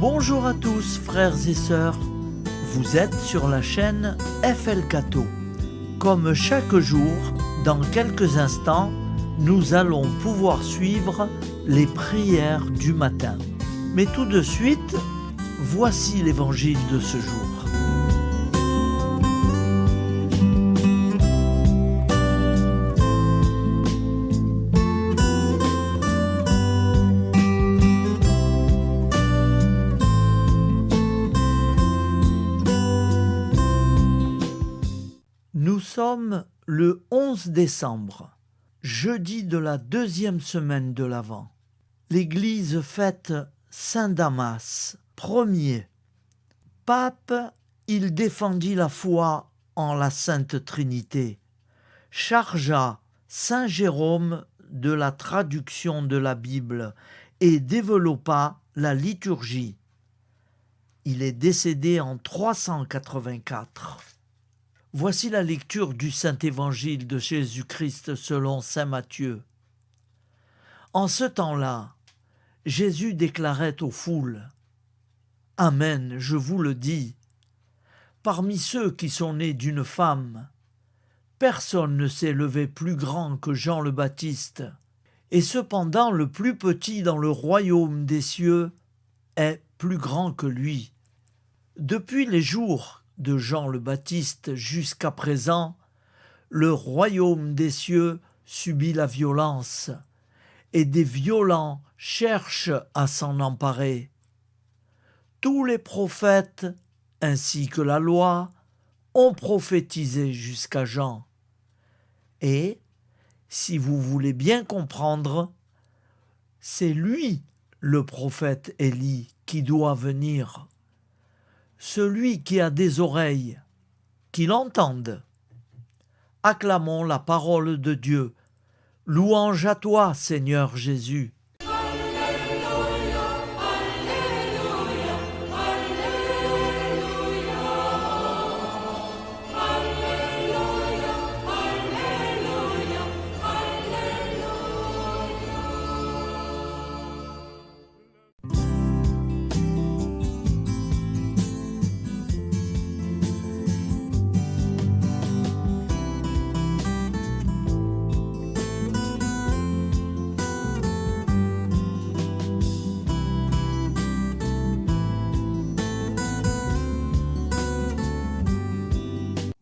Bonjour à tous frères et sœurs, vous êtes sur la chaîne FL Cato. Comme chaque jour, dans quelques instants, nous allons pouvoir suivre les prières du matin. Mais tout de suite, voici l'évangile de ce jour. Nous sommes le 11 décembre, jeudi de la deuxième semaine de l'Avent. L'Église fête Saint Damas, premier. Pape, il défendit la foi en la Sainte Trinité, chargea Saint Jérôme de la traduction de la Bible et développa la liturgie. Il est décédé en 384. Voici la lecture du Saint-Évangile de Jésus-Christ selon saint Matthieu. En ce temps-là, Jésus déclarait aux foules : « Amen, je vous le dis, parmi ceux qui sont nés d'une femme, personne ne s'est levé plus grand que Jean le Baptiste, et cependant le plus petit dans le royaume des cieux est plus grand que lui. Depuis les jours de Jean le Baptiste jusqu'à présent, le royaume des cieux subit la violence, et des violents cherchent à s'en emparer. Tous les prophètes, ainsi que la loi, ont prophétisé jusqu'à Jean. Et, si vous voulez bien comprendre, c'est lui, le prophète Élie, qui doit venir. Celui qui a des oreilles, qu'il entende. Acclamons la parole de Dieu. Louange à toi, Seigneur Jésus.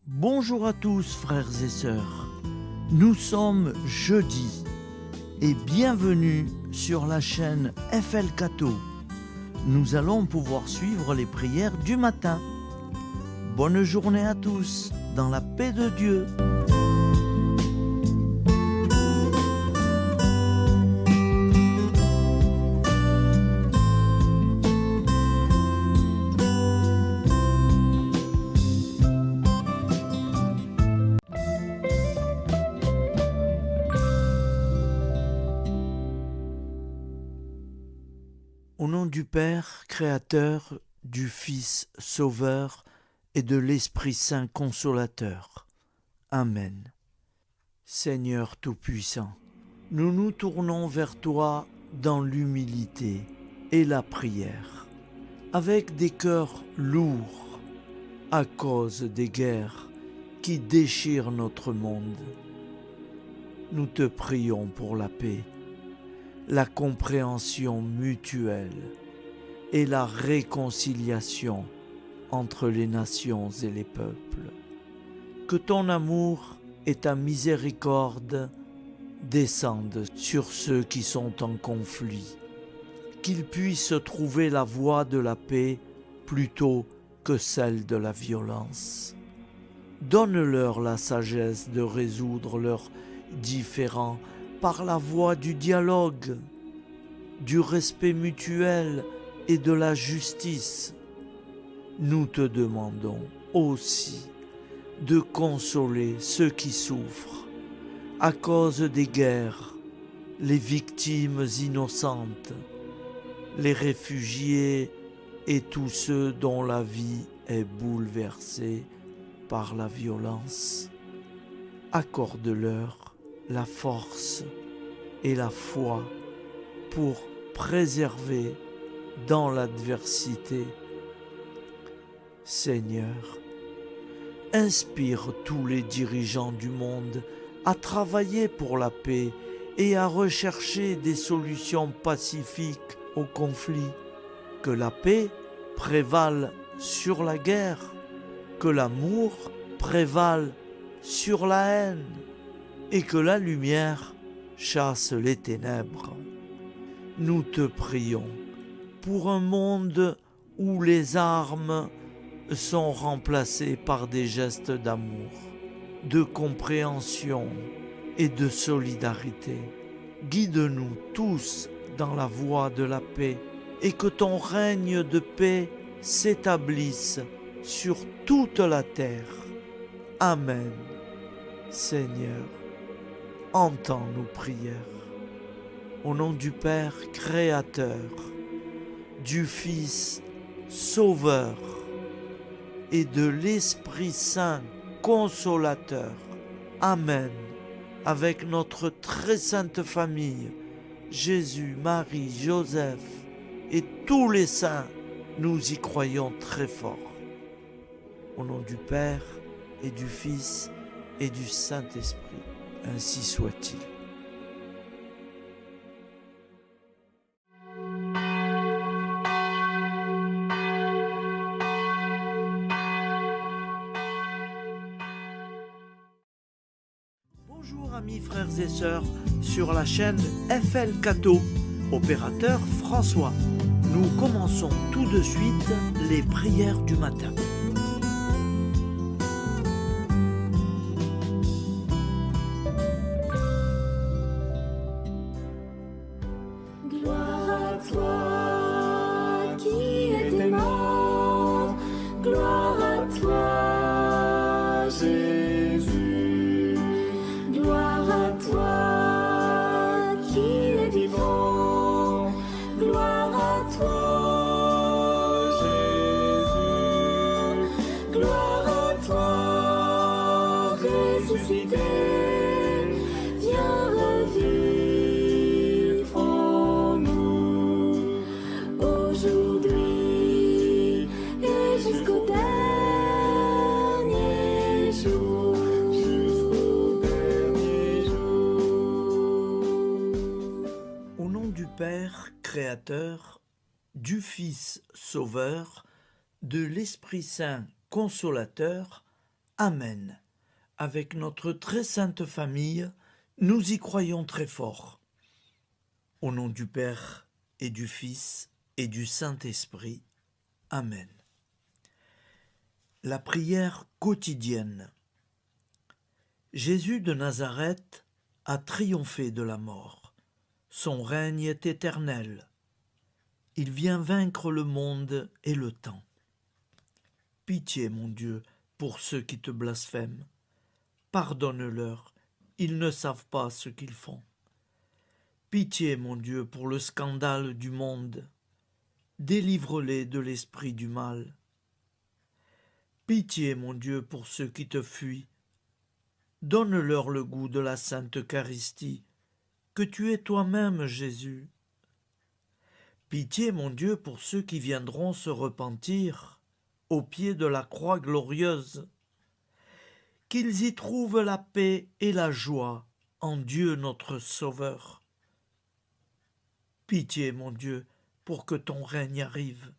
Bonjour à tous frères et sœurs, nous sommes jeudi et bienvenue sur la chaîne FL Cato. Nous allons pouvoir suivre les prières du matin. Bonne journée à tous, dans la paix de Dieu. Au nom du Père, Créateur, du Fils, Sauveur et de l'Esprit Saint Consolateur. Amen. Seigneur Tout-Puissant, nous nous tournons vers toi dans l'humilité et la prière, avec des cœurs lourds à cause des guerres qui déchirent notre monde. Nous te prions pour la paix, la compréhension mutuelle et la réconciliation entre les nations et les peuples. Que ton amour et ta miséricorde descendent sur ceux qui sont en conflit, qu'ils puissent trouver la voie de la paix plutôt que celle de la violence. Donne-leur la sagesse de résoudre leurs différends par la voie du dialogue, du respect mutuel et de la justice. Nous te demandons aussi de consoler ceux qui souffrent à cause des guerres, les victimes innocentes, les réfugiés et tous ceux dont la vie est bouleversée par la violence. Accorde-leur la force et la foi pour préserver dans l'adversité. Seigneur, inspire tous les dirigeants du monde à travailler pour la paix et à rechercher des solutions pacifiques aux conflits. Que la paix prévale sur la guerre, que l'amour prévale sur la haine et que la lumière chasse les ténèbres. Nous te prions pour un monde où les armes sont remplacées par des gestes d'amour, de compréhension et de solidarité. Guide-nous tous dans la voie de la paix et que ton règne de paix s'établisse sur toute la terre. Amen. Seigneur, entends nos prières. Au nom du Père Créateur, du Fils Sauveur et de l'Esprit Saint Consolateur. Amen. Avec notre très sainte famille, Jésus, Marie, Joseph et tous les saints, nous y croyons très fort. Au nom du Père et du Fils et du Saint-Esprit, ainsi soit-il. Bonjour amis frères et sœurs sur la chaîne FL Cato, opérateur François. Nous commençons tout de suite les prières du matin. Gloire à toi qui étais mort, gloire à toi Jésus, gloire à toi qui es vivant, gloire à toi Jésus, gloire à toi ressuscité, viens revivre en nous aujourd'hui et jusqu'au dernier jour. Au nom du Père Créateur, du Fils Sauveur, de l'Esprit Saint Consolateur. Amen. Avec notre très sainte famille, nous y croyons très fort. Au nom du Père et du Fils et du Saint-Esprit. Amen. La prière quotidienne. Jésus de Nazareth a triomphé de la mort. Son règne est éternel. Il vient vaincre le monde et le temps. Pitié, mon Dieu, pour ceux qui te blasphèment. Pardonne-leur, ils ne savent pas ce qu'ils font. Pitié, mon Dieu, pour le scandale du monde. Délivre-les de l'esprit du mal. Pitié, mon Dieu, pour ceux qui te fuient. Donne-leur le goût de la Sainte Eucharistie, que tu es toi-même, Jésus. Pitié, mon Dieu, pour ceux qui viendront se repentir au pied de la croix glorieuse, qu'ils y trouvent la paix et la joie en Dieu notre Sauveur. Pitié, mon Dieu, pour que ton règne arrive.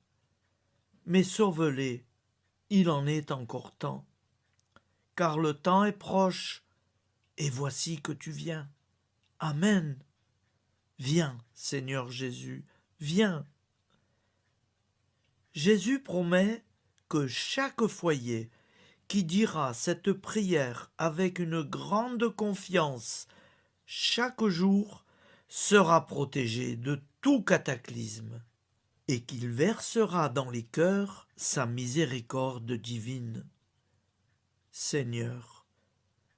Mais sauve-les, il en est encore temps, car le temps est proche, et voici que tu viens. Amen. Viens, Seigneur Jésus, viens. Jésus promet que chaque foyer qui dira cette prière avec une grande confiance chaque jour sera protégé de tout cataclysme et qu'il versera dans les cœurs sa miséricorde divine. Seigneur,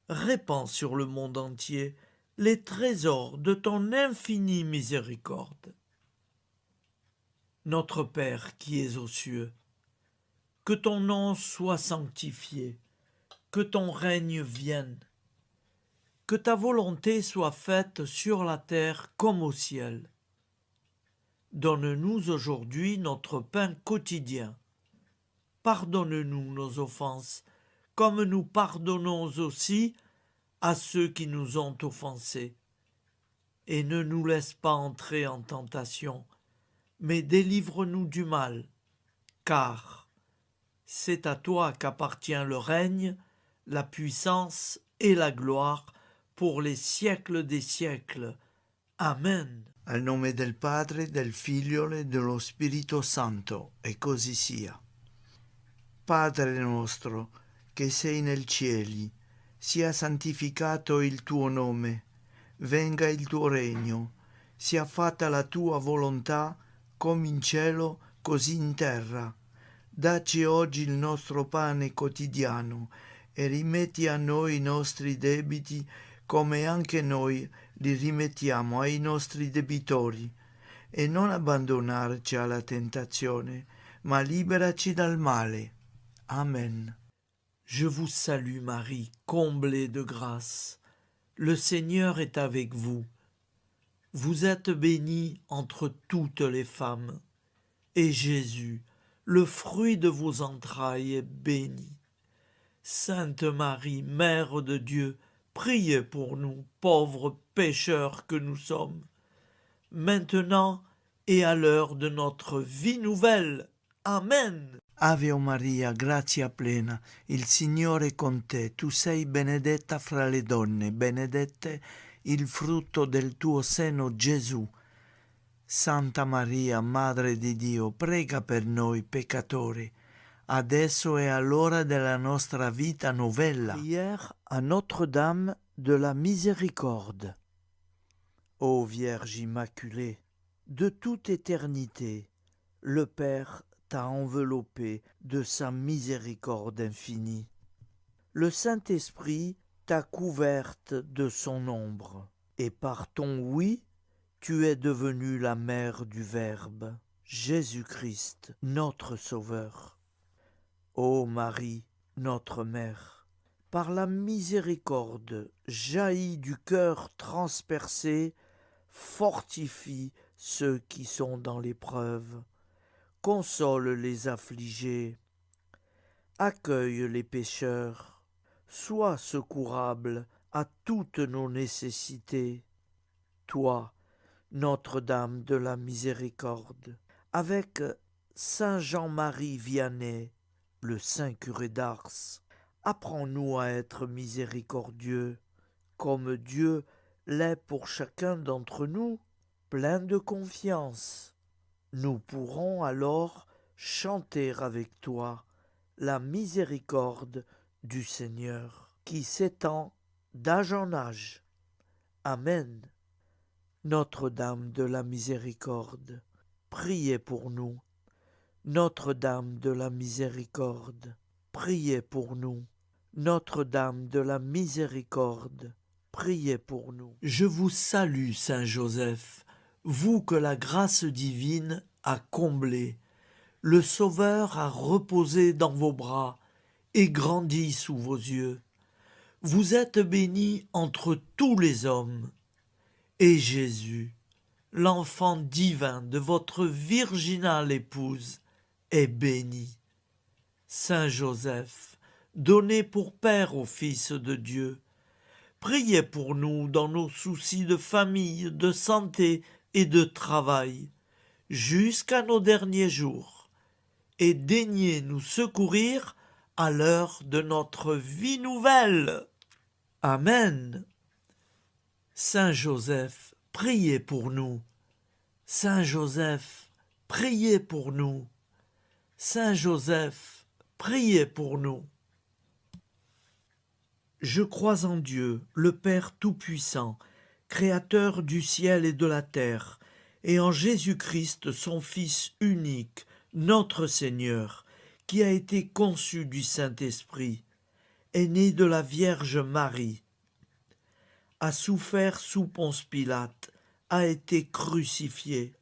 répands sur le monde entier les trésors de ton infinie miséricorde. Notre Père qui es aux cieux, que ton nom soit sanctifié, que ton règne vienne, que ta volonté soit faite sur la terre comme au ciel. Donne-nous aujourd'hui notre pain quotidien. Pardonne-nous nos offenses, comme nous pardonnons aussi à ceux qui nous ont offensés. Et ne nous laisse pas entrer en tentation, mais délivre-nous du mal, car c'est à toi qu'appartient le règne, la puissance et la gloire pour les siècles des siècles. Amen. Al nome del Padre, del Figlio e dello Spirito Santo, e così sia. Padre nostro, che sei nel cieli, sia santificato il tuo nome, venga il tuo regno, sia fatta la tua volontà, come in cielo, così in terra. Dacci oggi il nostro pane quotidiano e rimetti a noi i nostri debiti, come anche noi li rimettiamo ai nostri debitori, e non abbandonarci alla tentazione, ma liberaci dal male. Amen. Je vous salue Marie, comblée de grâce. Le Seigneur est avec vous. Vous êtes bénie entre toutes les femmes, et Jésus, le fruit de vos entrailles, est béni. Sainte Marie, Mère de Dieu, priez pour nous, pauvres pécheurs que nous sommes, maintenant et à l'heure de notre vie nouvelle. Amen. Ave Maria, grazia plena, il Signore è con te, tu sei benedetta fra le donne, benedetto il frutto del tuo seno, Gesù. Santa Maria, Madre di Dio, prega per noi peccatori, adesso e all'ora della nostra vita novella. Prière à Notre-Dame de la Miséricorde. Ô Vierge Immaculée, De toute éternité, le Père t'a enveloppé de sa miséricorde infinie. Le Saint-Esprit t'a couverte de son ombre, et par ton oui, tu es devenue la mère du Verbe, Jésus-Christ, notre Sauveur. Ô Marie, notre Mère, par la miséricorde jaillie du cœur transpercé, fortifie ceux qui sont dans l'épreuve, console les affligés, accueille les pécheurs, sois secourable à toutes nos nécessités. Toi, Notre-Dame de la Miséricorde, avec Saint Jean-Marie Vianney, le Saint curé d'Ars, apprends-nous à être miséricordieux, comme Dieu l'est pour chacun d'entre nous, plein de confiance. Nous pourrons alors chanter avec toi la miséricorde du Seigneur, qui s'étend d'âge en âge. Amen. Notre-Dame de la Miséricorde, priez pour nous. Notre-Dame de la Miséricorde, priez pour nous. Notre-Dame de la Miséricorde, priez pour nous. Je vous salue, Saint Joseph, vous que la grâce divine a comblé. Le Sauveur a reposé dans vos bras et grandi sous vos yeux. Vous êtes béni entre tous les hommes. Et Jésus, l'enfant divin de votre virginale épouse, est béni. Saint Joseph, donné pour Père au Fils de Dieu, priez pour nous dans nos soucis de famille, de santé et de travail, jusqu'à nos derniers jours, et daignez nous secourir à l'heure de notre vie nouvelle. Amen. Saint Joseph, priez pour nous. Saint Joseph, priez pour nous. Saint Joseph, priez pour nous. Je crois en Dieu, le Père Tout-Puissant, Créateur du ciel et de la terre, et en Jésus-Christ, son Fils unique, notre Seigneur, qui a été conçu du Saint-Esprit, est né de la Vierge Marie, a souffert sous Ponce Pilate, a été crucifié,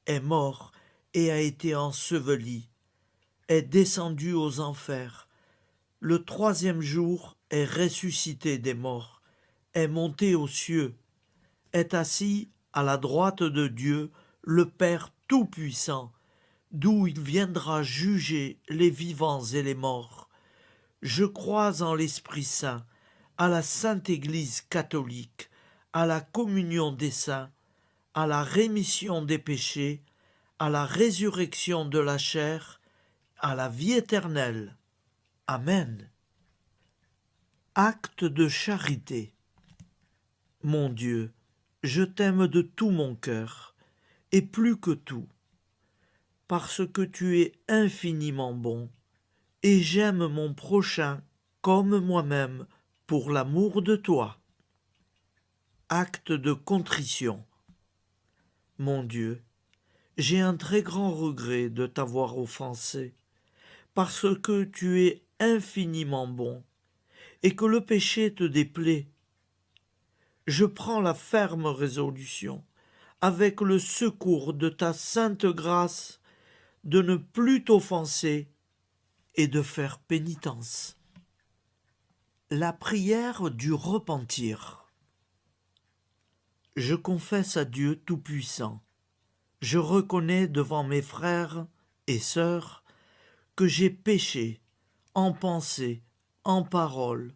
est mort et a été enseveli, est descendu aux enfers, le troisième jour est ressuscité des morts, est monté aux cieux, est assis à la droite de Dieu, le Père tout-puissant, d'où il viendra juger les vivants et les morts. Je crois en l'Esprit Saint, à la Sainte Église catholique, à la communion des saints, à la rémission des péchés, à la résurrection de la chair, à la vie éternelle. Amen. Acte de charité. Mon Dieu, je t'aime de tout mon cœur, et plus que tout, parce que tu es infiniment bon, et j'aime mon prochain comme moi-même pour l'amour de toi. Acte de contrition. Mon Dieu, j'ai un très grand regret de t'avoir offensé, parce que tu es infiniment bon, et que le péché te déplaît. Je prends la ferme résolution, avec le secours de ta sainte grâce, de ne plus t'offenser et de faire pénitence. La prière du repentir. Je confesse à Dieu Tout-Puissant, je reconnais devant mes frères et sœurs que j'ai péché en pensée, en parole,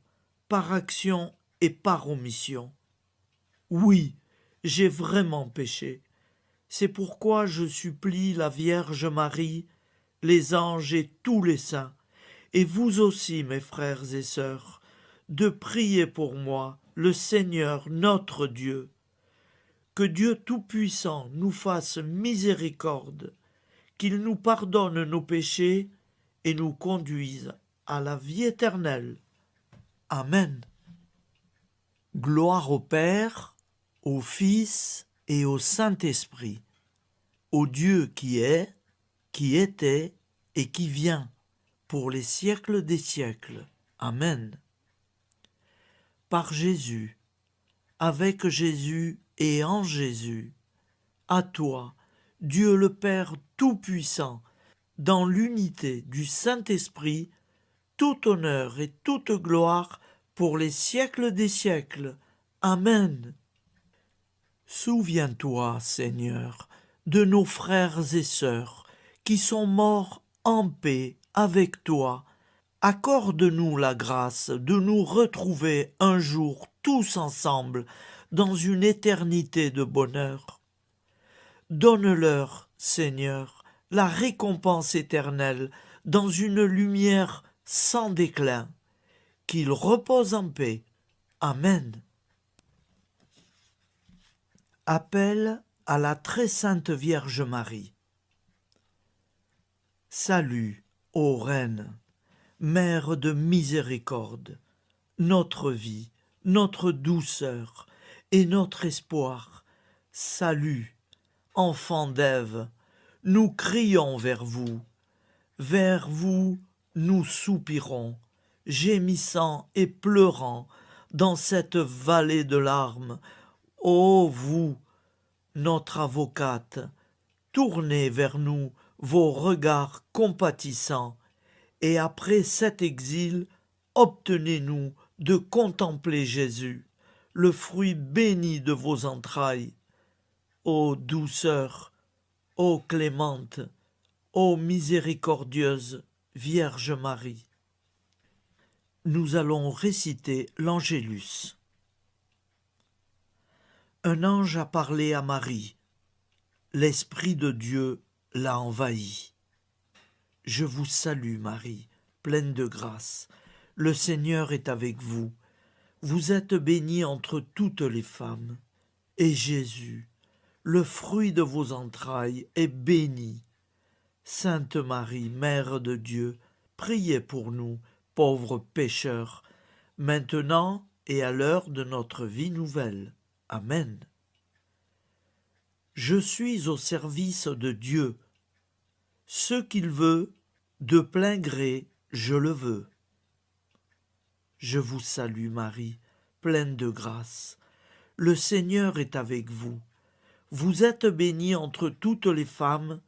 par action et par omission. Oui, j'ai vraiment péché. C'est pourquoi je supplie la Vierge Marie, les anges et tous les saints, et vous aussi, mes frères et sœurs, de prier pour moi, le Seigneur notre Dieu. Que Dieu Tout-Puissant nous fasse miséricorde, qu'il nous pardonne nos péchés et nous conduise à la vie éternelle. Amen. Gloire au Père, au Fils et au Saint-Esprit, au Dieu qui est, qui était et qui vient, pour les siècles des siècles. Amen. Par Jésus, avec Jésus et en Jésus, à toi, Dieu le Père Tout-Puissant, dans l'unité du Saint-Esprit, tout honneur et toute gloire pour les siècles des siècles. Amen. Souviens-toi, Seigneur, de nos frères et sœurs qui sont morts en paix avec toi. Accorde-nous la grâce de nous retrouver un jour tous ensemble dans une éternité de bonheur. Donne-leur, Seigneur, la récompense éternelle dans une lumière sans déclin. Qu'ils reposent en paix. Amen. Appel à la très sainte Vierge Marie. Salut, ô Reine, Mère de miséricorde, notre vie, notre douceur et notre espoir. Salut, enfant d'Ève, nous crions vers vous nous soupirons, gémissant et pleurant dans cette vallée de larmes. Ô vous, notre avocate, tournez vers nous vos regards compatissants, et après cet exil, obtenez-nous de contempler Jésus, le fruit béni de vos entrailles. Ô douceur, ô clémente, ô miséricordieuse Vierge Marie. Nous allons réciter l'Angélus. Un ange a parlé à Marie. L'Esprit de Dieu l'a envahie. Je vous salue, Marie, pleine de grâce. Le Seigneur est avec vous. Vous êtes bénie entre toutes les femmes. Et Jésus, le fruit de vos entrailles, est béni. Sainte Marie, Mère de Dieu, priez pour nous, pauvres pécheurs, maintenant et à l'heure de notre vie nouvelle. Amen. Je suis au service de Dieu. Ce qu'il veut, de plein gré, je le veux. Je vous salue Marie, pleine de grâce. Le Seigneur est avec vous. Vous êtes bénie entre toutes les femmes,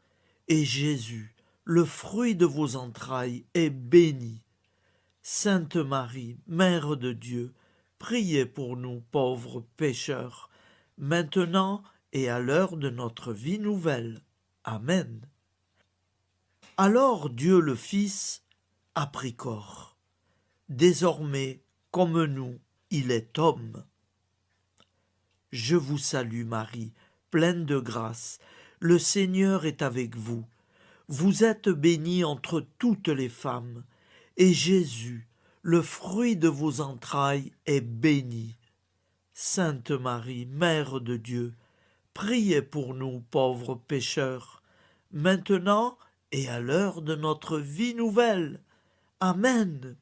et Jésus, le fruit de vos entrailles, est béni. Sainte Marie, Mère de Dieu, priez pour nous pauvres pécheurs, maintenant et à l'heure de notre vie nouvelle. Amen. Alors Dieu le Fils a pris corps. Désormais, comme nous, il est homme. Je vous salue Marie, pleine de grâce. Le Seigneur est avec vous. Vous êtes bénie entre toutes les femmes, et Jésus, le fruit de vos entrailles, est béni. Sainte Marie, Mère de Dieu, priez pour nous pauvres pécheurs, maintenant et à l'heure de notre vie nouvelle. Amen.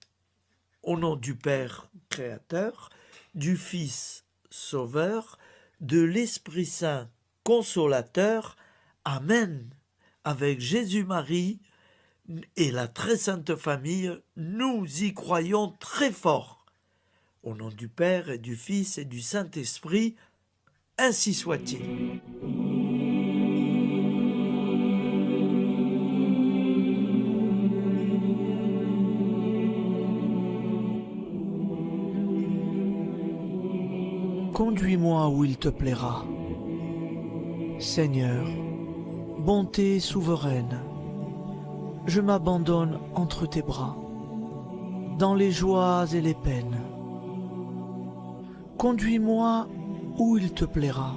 Au nom du Père Créateur, du Fils Sauveur, de l'Esprit Saint Consolateur. Amen. Avec Jésus-Marie et la très sainte famille, nous y croyons très fort. Au nom du Père et du Fils et du Saint-Esprit, ainsi soit-il. Conduis-moi où il te plaira. Seigneur, bonté souveraine, je m'abandonne entre tes bras, dans les joies et les peines. Conduis-moi où il te plaira.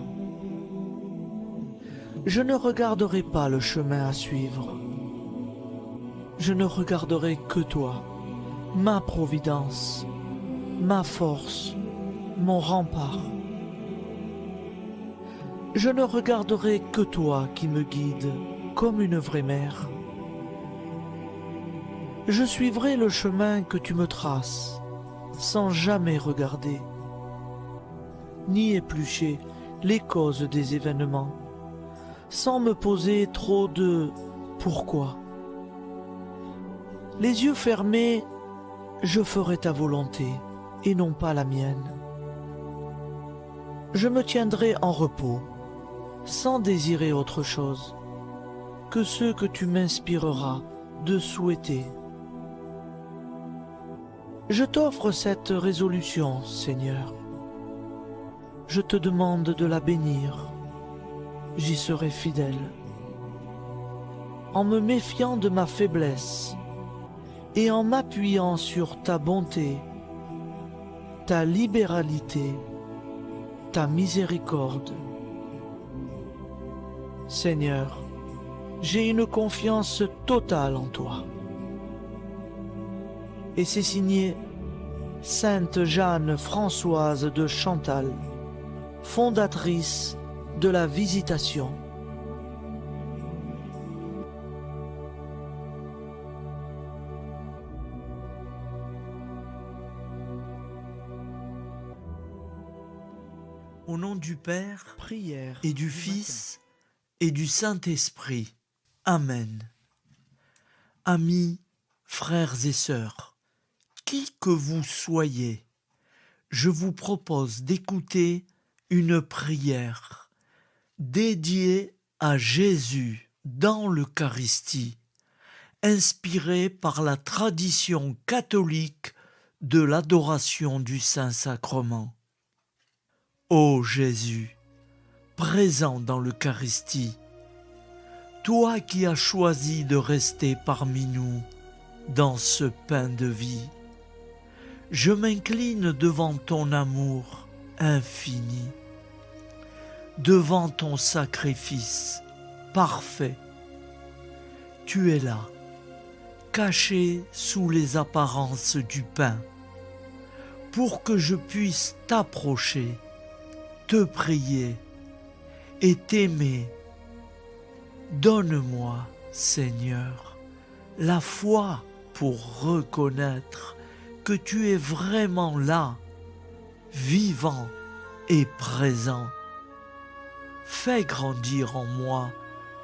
Je ne regarderai pas le chemin à suivre. Je ne regarderai que toi, ma providence, ma force, mon rempart. Je ne regarderai que toi qui me guides comme une vraie mère. Je suivrai le chemin que tu me traces, sans jamais regarder, ni éplucher les causes des événements, sans me poser trop de « pourquoi ». Les yeux fermés, je ferai ta volonté et non pas la mienne. Je me tiendrai en repos, sans désirer autre chose que ce que tu m'inspireras de souhaiter. Je t'offre cette résolution, Seigneur. Je te demande de la bénir. J'y serai fidèle. En me méfiant de ma faiblesse et en m'appuyant sur ta bonté, ta libéralité, ta miséricorde. Seigneur, j'ai une confiance totale en toi. Et c'est signé Sainte Jeanne Françoise de Chantal, fondatrice de la Visitation. Au nom du Père, prière, et du Fils, et du Saint-Esprit. Amen. Amis, frères et sœurs, qui que vous soyez, je vous propose d'écouter une prière dédiée à Jésus dans l'Eucharistie, inspirée par la tradition catholique de l'adoration du Saint-Sacrement. Ô Jésus, présent dans l'Eucharistie, toi qui as choisi de rester parmi nous dans ce pain de vie, je m'incline devant ton amour infini, devant ton sacrifice parfait. Tu es là, caché sous les apparences du pain, pour que je puisse t'approcher, te prier et t'aimer. Donne-moi, Seigneur, la foi pour reconnaître que tu es vraiment là, vivant et présent. Fais grandir en moi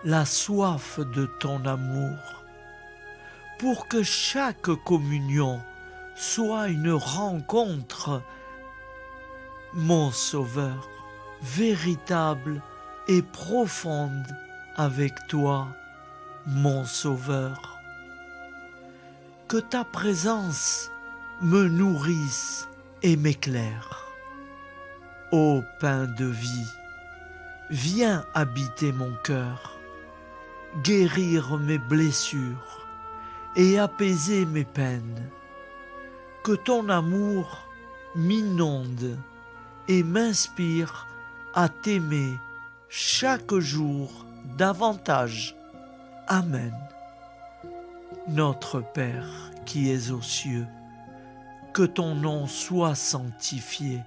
la soif de ton amour, pour que chaque communion soit une rencontre, mon Sauveur, véritable et profonde avec toi, mon Sauveur. Que ta présence me nourrisse et m'éclaire. Ô pain de vie, viens habiter mon cœur guérir mes blessures et apaiser mes peines. Que ton amour m'inonde et m'inspire à t'aimer chaque jour davantage. Amen. Notre Père qui es aux cieux, que ton nom soit sanctifié,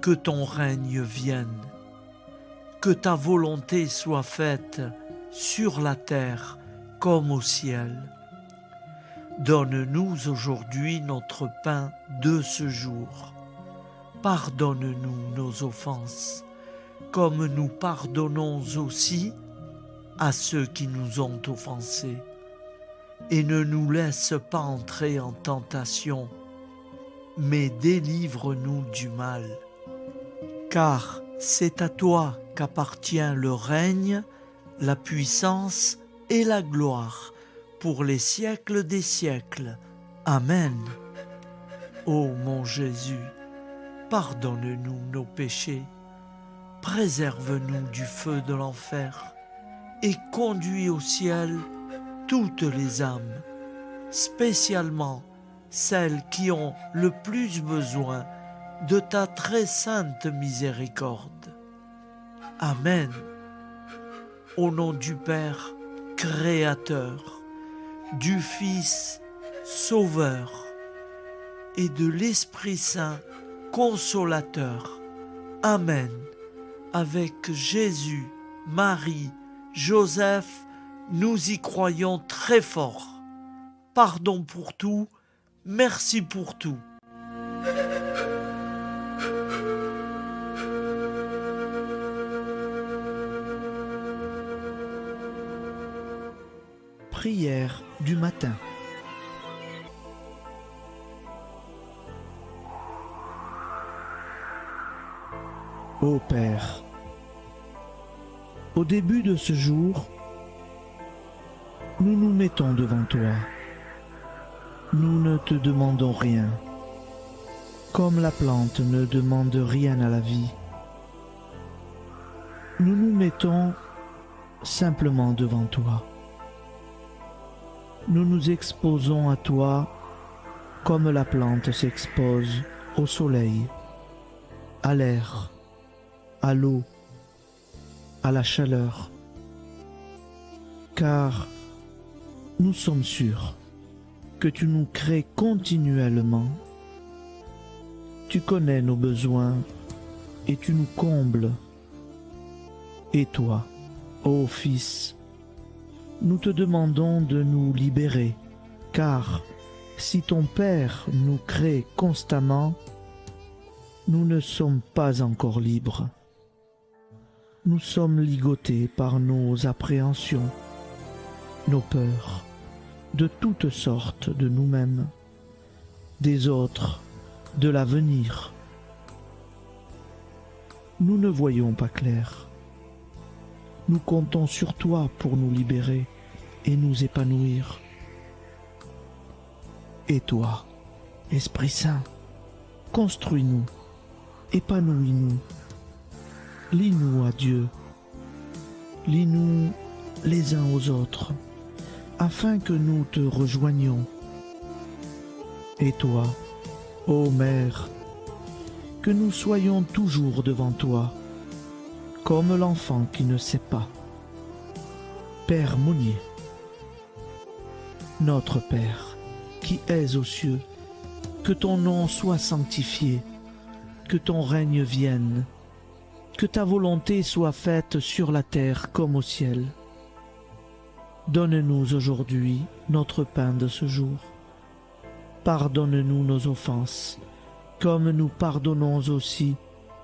que ton règne vienne, que ta volonté soit faite sur la terre comme au ciel. Donne-nous aujourd'hui notre pain de ce jour. Pardonne-nous nos offenses, comme nous pardonnons aussi à ceux qui nous ont offensés. Et ne nous laisse pas entrer en tentation, mais délivre-nous du mal. Car c'est à toi qu'appartient le règne, la puissance et la gloire pour les siècles des siècles. Amen. Ô mon Jésus, pardonne-nous nos péchés, préserve-nous du feu de l'enfer et conduis au ciel toutes les âmes, spécialement celles qui ont le plus besoin de ta très sainte miséricorde. Amen. Au nom du Père Créateur, du Fils Sauveur et de l'Esprit Saint Consolateur. Amen. Avec Jésus, Marie, Joseph, nous y croyons très fort. Pardon pour tout, merci pour tout. Prière du matin. Ô Père, au début de ce jour, nous nous mettons devant toi. Nous ne te demandons rien, comme la plante ne demande rien à la vie. Nous nous mettons simplement devant toi. Nous nous exposons à toi comme la plante s'expose au soleil, à l'air, à l'eau, à la chaleur. Car nous sommes sûrs que tu nous crées continuellement. Tu connais nos besoins et tu nous combles. Et toi, ô Fils, nous te demandons de nous libérer, car si ton Père nous crée constamment, nous ne sommes pas encore libres. Nous sommes ligotés par nos appréhensions, nos peurs, de toutes sortes de nous-mêmes, des autres, de l'avenir. Nous ne voyons pas clair. Nous comptons sur toi pour nous libérer et nous épanouir. Et toi, Esprit Saint, construis-nous, épanouis-nous, lie-nous à Dieu, lie-nous les uns aux autres, afin que nous te rejoignions. Et toi, ô Mère, que nous soyons toujours devant toi, comme l'enfant qui ne sait pas. Père Monnier, notre Père, qui es aux cieux, que ton nom soit sanctifié, que ton règne vienne, que ta volonté soit faite sur la terre comme au ciel. Donne-nous aujourd'hui notre pain de ce jour. Pardonne-nous nos offenses, comme nous pardonnons aussi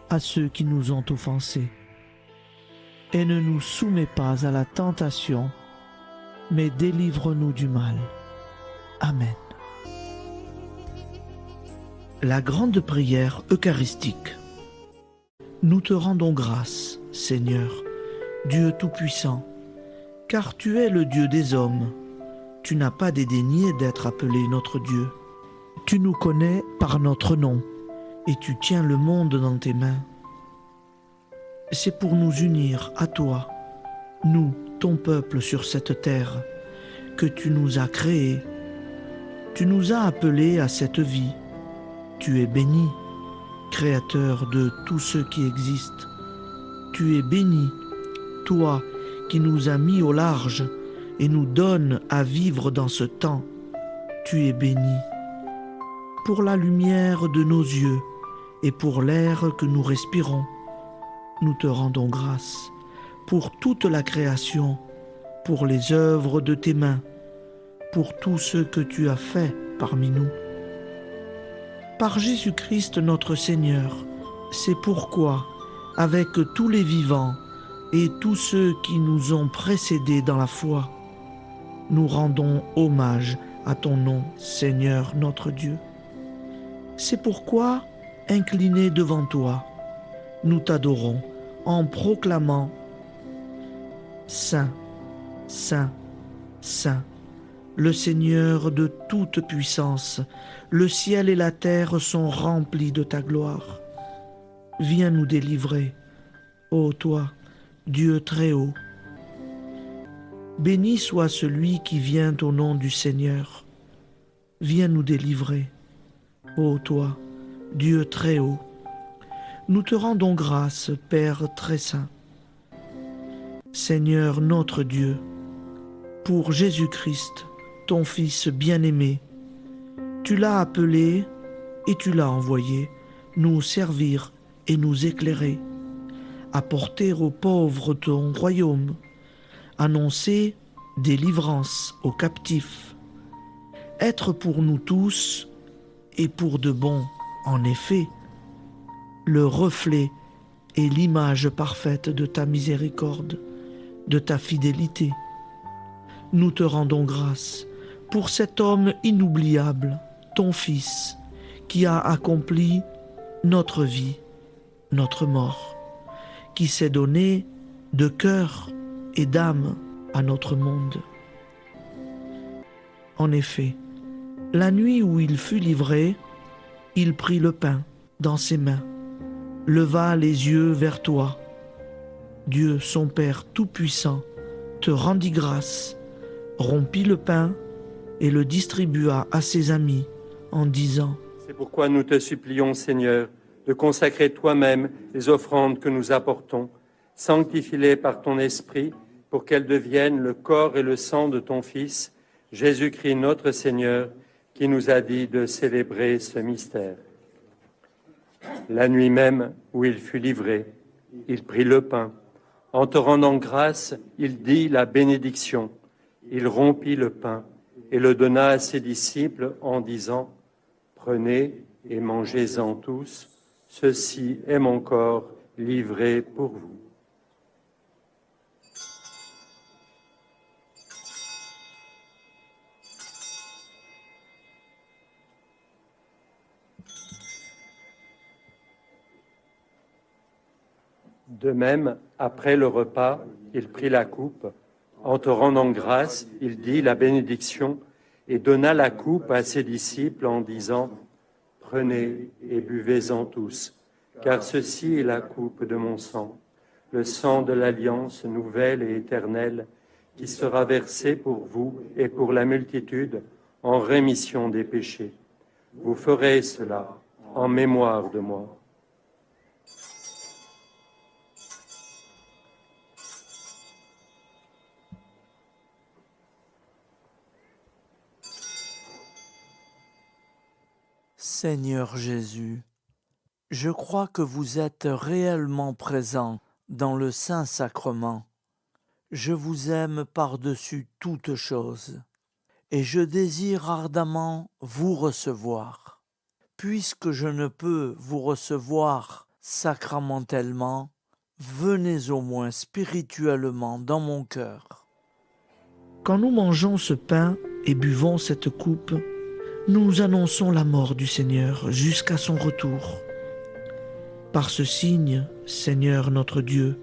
à ceux qui nous ont offensés. Et ne nous soumets pas à la tentation, mais délivre-nous du mal. Amen. La grande prière eucharistique. Nous te rendons grâce, Seigneur, Dieu Tout-Puissant, car tu es le Dieu des hommes. Tu n'as pas dédaigné d'être appelé notre Dieu. Tu nous connais par notre nom, et tu tiens le monde dans tes mains. C'est pour nous unir à toi, nous, ton peuple sur cette terre que tu nous as créés. Tu nous as appelés à cette vie. Tu es béni, Créateur de tout ce qui existe. Tu es béni, toi qui nous as mis au large et nous donnes à vivre dans ce temps. Tu es béni. Pour la lumière de nos yeux et pour l'air que nous respirons, nous te rendons grâce. Pour toute la création, pour les œuvres de tes mains, pour tout ce que tu as fait parmi nous. Par Jésus-Christ notre Seigneur, c'est pourquoi, avec tous les vivants et tous ceux qui nous ont précédés dans la foi, nous rendons hommage à ton nom, Seigneur notre Dieu. C'est pourquoi, inclinés devant toi, nous t'adorons en proclamant « Saint, Saint, Saint ». Le Seigneur de toute puissance, le ciel et la terre sont remplis de ta gloire. Viens nous délivrer, ô toi, Dieu très haut. Béni soit celui qui vient au nom du Seigneur. Viens nous délivrer, ô toi, Dieu très haut. Nous te rendons grâce, Père très saint. Seigneur notre Dieu, pour Jésus-Christ, ton Fils bien-aimé, tu l'as appelé et tu l'as envoyé nous servir et nous éclairer, apporter aux pauvres ton royaume, annoncer délivrance aux captifs, être pour nous tous et pour de bon, en effet, le reflet et l'image parfaite de ta miséricorde, de ta fidélité. Nous te rendons grâce pour cet homme inoubliable, ton Fils, qui a accompli notre vie, notre mort, qui s'est donné de cœur et d'âme à notre monde. En effet, la nuit où il fut livré, il prit le pain dans ses mains, leva les yeux vers toi. Dieu, son Père tout-puissant, te rendit grâce, rompit le pain et le distribua à ses amis en disant : C'est pourquoi nous te supplions, Seigneur, de consacrer toi-même les offrandes que nous apportons. Sanctifie-les par ton Esprit pour qu'elles deviennent le corps et le sang de ton Fils, Jésus-Christ notre Seigneur, qui nous a dit de célébrer ce mystère. La nuit même où il fut livré, il prit le pain. En te rendant grâce, il dit la bénédiction. Il rompit le pain et le donna à ses disciples en disant : Prenez et mangez-en tous, ceci est mon corps livré pour vous. De même, après le repas, il prit la coupe. En te rendant grâce, il dit la bénédiction et donna la coupe à ses disciples en disant : Prenez et buvez-en tous, car ceci est la coupe de mon sang, le sang de l'alliance nouvelle et éternelle, qui sera versé pour vous et pour la multitude en rémission des péchés. Vous ferez cela en mémoire de moi. Seigneur Jésus, je crois que vous êtes réellement présent dans le Saint-Sacrement. Je vous aime par-dessus toute chose et je désire ardemment vous recevoir. Puisque je ne peux vous recevoir sacramentellement, venez au moins spirituellement dans mon cœur. Quand nous mangeons ce pain et buvons cette coupe, nous annonçons la mort du Seigneur jusqu'à son retour. Par ce signe, Seigneur notre Dieu,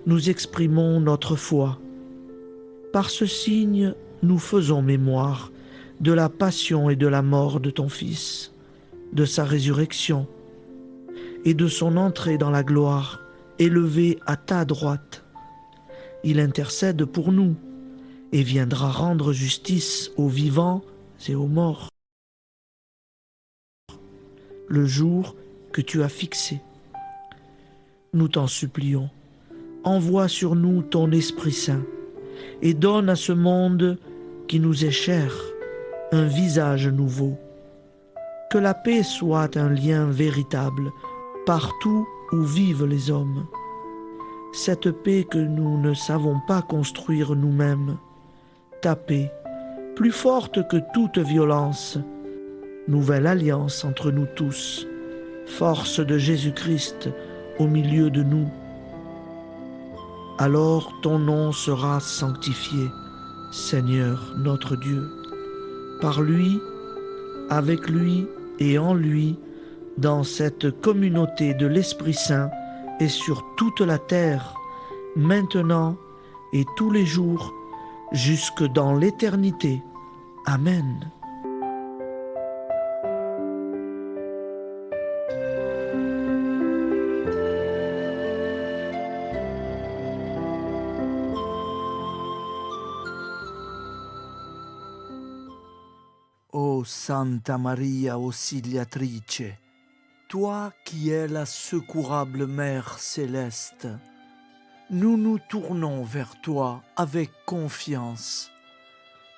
nous exprimons notre foi. Par ce signe, nous faisons mémoire de la passion et de la mort de ton Fils, de sa résurrection et de son entrée dans la gloire, élevé à ta droite. il intercède pour nous et viendra rendre justice aux vivants et aux morts. Le jour que tu as fixé. Nous t'en supplions, envoie sur nous ton Esprit Saint et donne à ce monde qui nous est cher un visage nouveau. Que la paix soit un lien véritable partout où vivent les hommes. Cette paix que nous ne savons pas construire nous-mêmes. Ta paix, plus forte que toute violence. Nouvelle alliance entre nous tous. Force de Jésus-Christ au milieu de nous. Alors ton nom sera sanctifié, Seigneur notre Dieu. Par lui, avec lui et en lui, dans cette communauté de l'Esprit Saint et sur toute la terre, maintenant et tous les jours, jusque dans l'éternité. Amen. Ô Santa Maria Auxiliatrice, toi qui es la secourable Mère céleste, nous nous tournons vers toi avec confiance,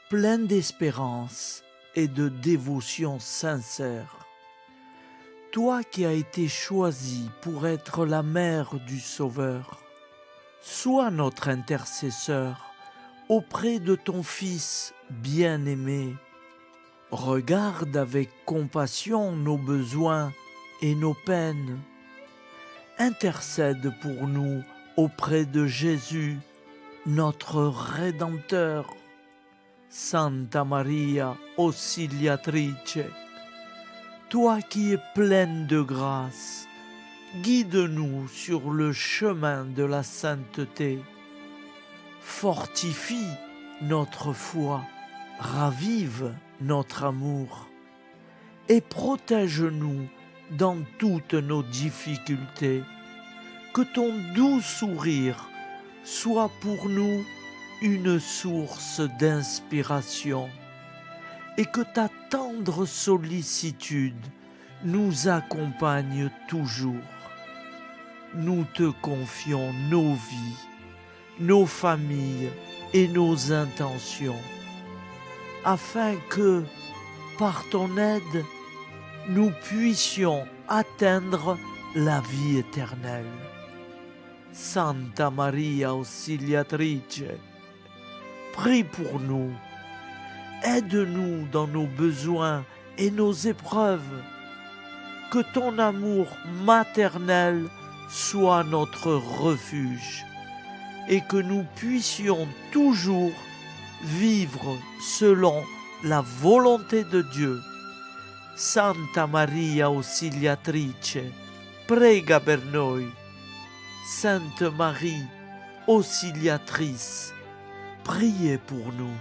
plein d'espérance et de dévotion sincère. Toi qui as été choisie pour être la mère du Sauveur, sois notre intercesseur auprès de ton Fils bien-aimé. Regarde avec compassion nos besoins et nos peines. Intercède pour nous auprès de Jésus, notre Rédempteur. Santa Maria Auxiliatrice, toi qui es pleine de grâce, guide-nous sur le chemin de la sainteté. Fortifie notre foi, ravive notre amour et protège-nous dans toutes nos difficultés. Que ton doux sourire soit pour nous une source d'inspiration et que ta tendre sollicitude nous accompagne toujours. Nous te confions nos vies, nos familles et nos intentions, afin que, par ton aide, nous puissions atteindre la vie éternelle. Santa Maria Auxiliatrice, prie pour nous, aide-nous dans nos besoins et nos épreuves, que ton amour maternel soit notre refuge et que nous puissions toujours vivre selon la volonté de Dieu. Santa Maria Auxiliatrice, prega per noi. Sainte Marie, Auxiliatrice, priez pour nous.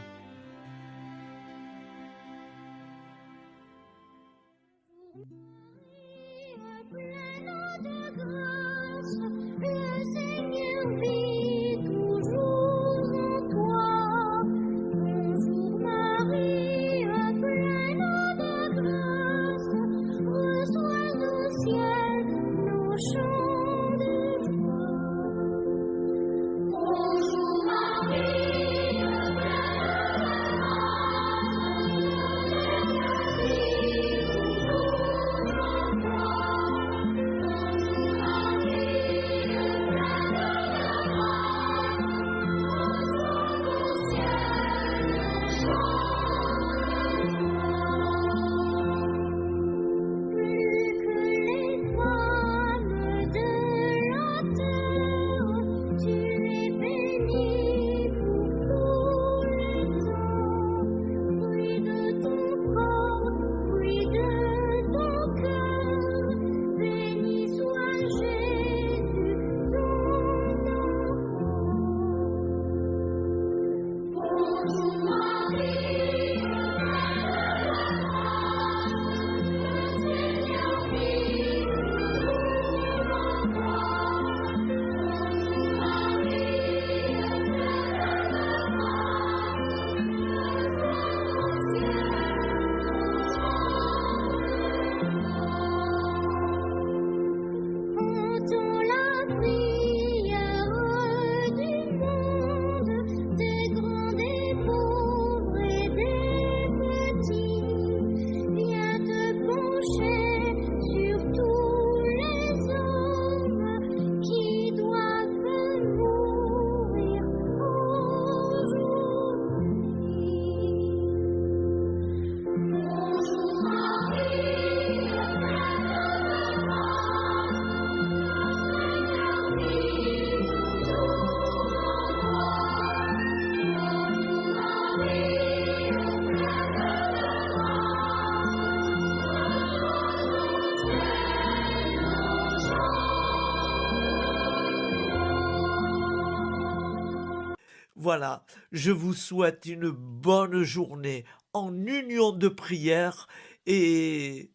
Voilà, je vous souhaite une bonne journée en union de prière et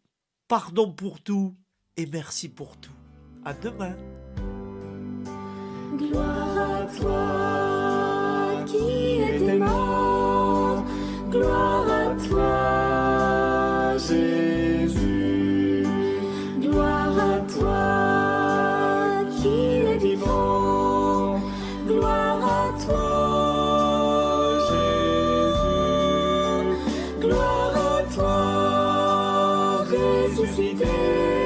pardon pour tout et merci pour tout. À demain. Gloire à toi qui étais mort, gloire à toi Jésus, gloire à toi qui es vivant, gloire à toi Jésus, gloire à toi ressuscité.